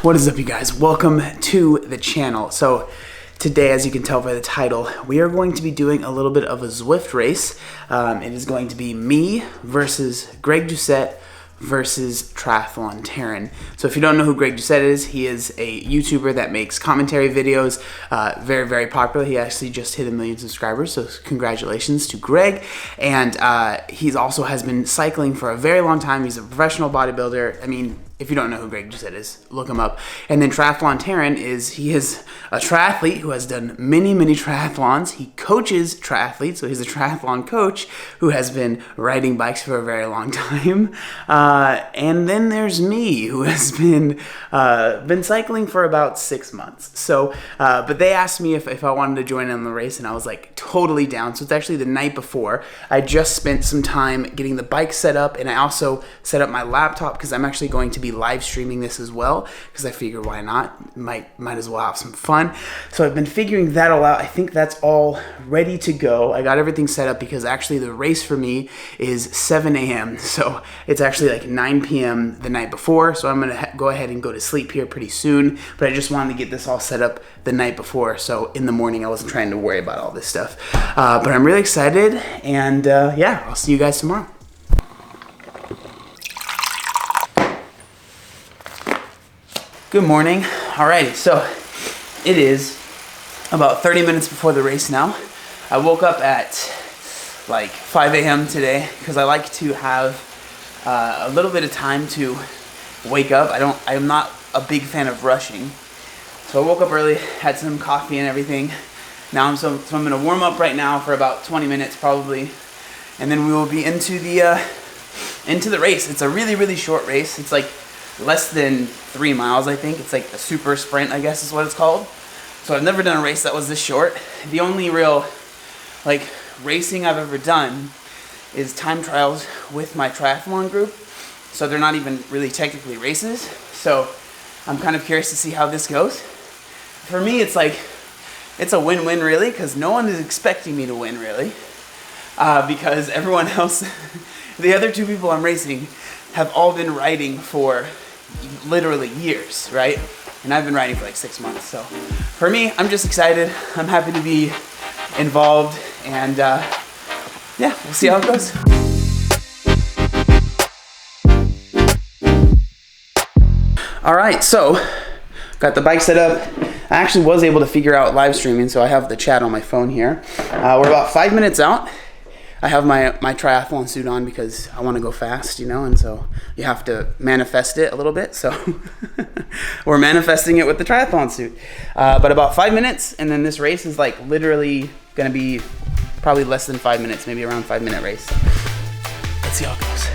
What is up, you guys? Welcome to the channel. So today, as you can tell by the title, we are going to be doing a little bit of a Zwift race. It is going to be me versus Greg Doucette versus Triathlon Taren. So if you don't know who Greg Doucette is, he is a YouTuber that makes commentary videos, very, very popular. He actually just hit 1 million subscribers, so congratulations to Greg. And he also has been cycling for a very long time. He's a professional bodybuilder. I mean, if you don't know who Greg Doucette is, look him up. And then Triathlon Taren he is a triathlete who has done many, many triathlons. He coaches triathletes, so he's a triathlon coach who has been riding bikes for a very long time. And then there's me, who has been cycling for about 6 months. So, but they asked me if I wanted to join in the race, and I was like totally down. So it's actually the night before. I just spent some time getting the bike set up, and I also set up my laptop because I'm actually going to be live streaming this as well, because I figure why not, might as well have some fun. So I've been figuring that all out. I think that's all ready to go. I got everything set up because actually the race for me is 7 a.m. so it's actually like 9 p.m. the night before, so I'm gonna go ahead and go to sleep here pretty soon, but I just wanted to get this all set up the night before, so in the morning I wasn't trying to worry about all this stuff. But I'm really excited, and yeah, I'll see you guys tomorrow. Good morning. Alrighty, so it is about 30 minutes before the race now. I woke up at like 5 a.m. today because I like to have a little bit of time to wake up. I'm not a big fan of rushing. So I woke up early, had some coffee and everything. Now so I'm gonna warm up right now for about 20 minutes probably, and then we will be into the race. It's a really, really short race. It's like less than 3 miles, I think. It's like a super sprint, I guess is what it's called. So I've never done a race that was this short. The only real like racing I've ever done is time trials with my triathlon group. So they're not even really technically races. So I'm kind of curious to see how this goes. For me, it's like, it's a win-win really, because no one is expecting me to win really. Because everyone else, the other two people I'm racing have all been riding for literally years, right? And I've been riding for like 6 months. So for me, I'm just excited. I'm happy to be involved, and yeah, we'll see how it goes. All right, so got the bike set up. I actually was able to figure out live streaming, so I have the chat on my phone here. We're about 5 minutes out. I have my triathlon suit on because I want to go fast, you know, and so you have to manifest it a little bit. So we're manifesting it with the triathlon suit. But about 5 minutes, and then this race is like literally going to be probably less than 5 minutes, maybe around 5 minute race. Let's see how it goes.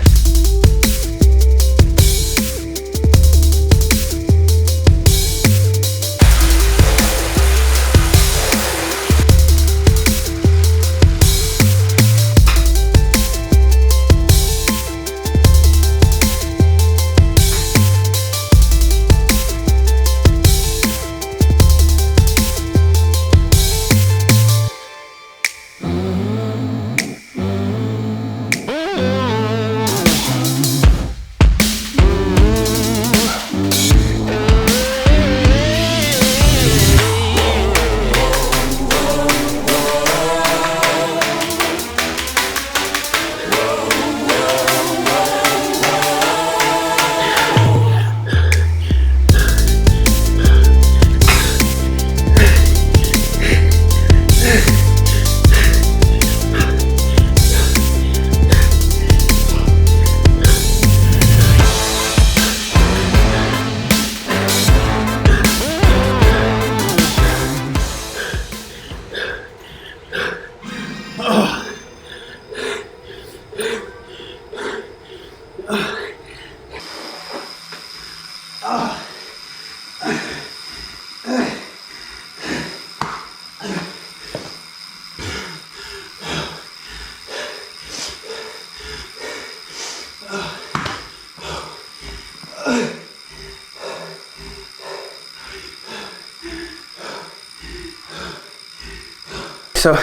So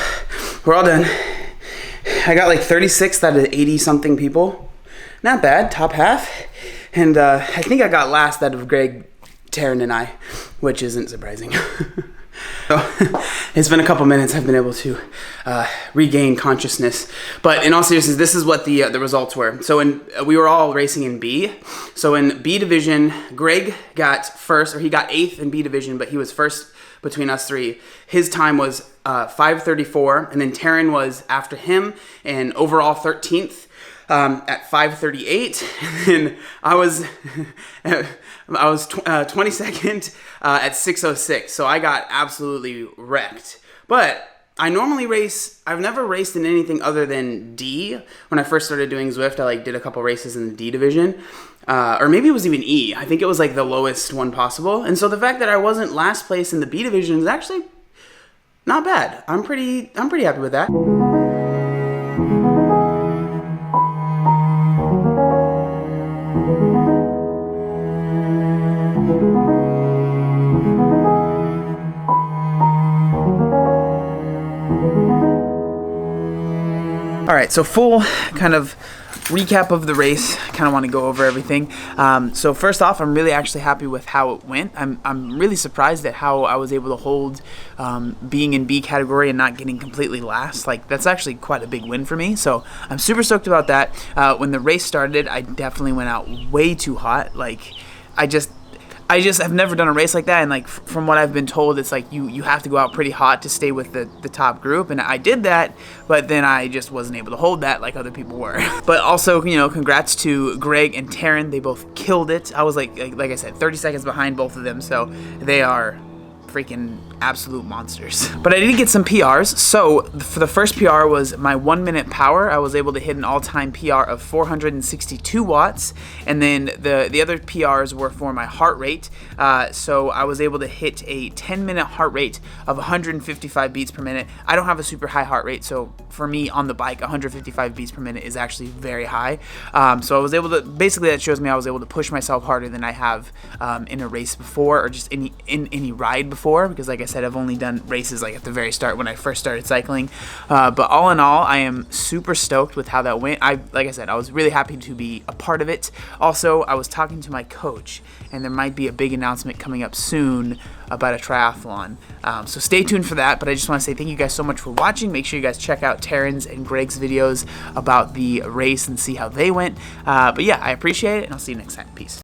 we're all done. I got like 36 out of 80 something people. Not bad, top half. And I think I got last out of Greg Taren and I, which isn't surprising. So, it's been a couple minutes. I've been able to regain consciousness. But in all seriousness, this is what the results were. So we were all racing in B. So in B division, Greg got first, or he got 8th in B division, but he was first between us three. His time was 5:34, and then Taren was after him and overall 13th. At 5:38, and I was 22nd at 6:06. So I got absolutely wrecked. But I normally race. I've never raced in anything other than D. When I first started doing Zwift, I did a couple races in the D division, or maybe it was even E. I think it was the lowest one possible. And so the fact that I wasn't last place in the B division is actually not bad. I'm pretty happy with that. All right, so full kind of recap of the race. Kind of want to go over everything. So first off, I'm really actually happy with how it went. I'm really surprised at how I was able to hold being in B category and not getting completely last. That's actually quite a big win for me. So I'm super stoked about that. When the race started, I definitely went out way too hot. I've never done a race like that, and from what I've been told, it's you have to go out pretty hot to stay with the top group, and I did that, but then I just wasn't able to hold that like other people were. But also, congrats to Greg and Taren. They both killed it. I was like I said, 30 seconds behind both of them, so they are freaking absolute monsters. But I did get some PRs. So for the first PR was my 1 minute power. I was able to hit an all-time PR of 462 watts. And then the other PRs were for my heart rate. So I was able to hit a 10-minute heart rate of 155 beats per minute. I don't have a super high heart rate, so for me on the bike, 155 beats per minute is actually very high. So I was able to, basically that shows me I was able to push myself harder than I have in a race before, or just in any ride before, because like I said, I've only done races at the very start when I first started cycling. But all in all, I am super stoked with how that went. Like I said, I was really happy to be a part of it. Also, I was talking to my coach, and there might be a big announcement coming up soon about a triathlon. So stay tuned for that, but I just want to say thank you guys so much for watching. Make sure you guys check out Taren's and Greg's videos about the race and see how they went. But yeah, I appreciate it, and I'll see you next time. Peace.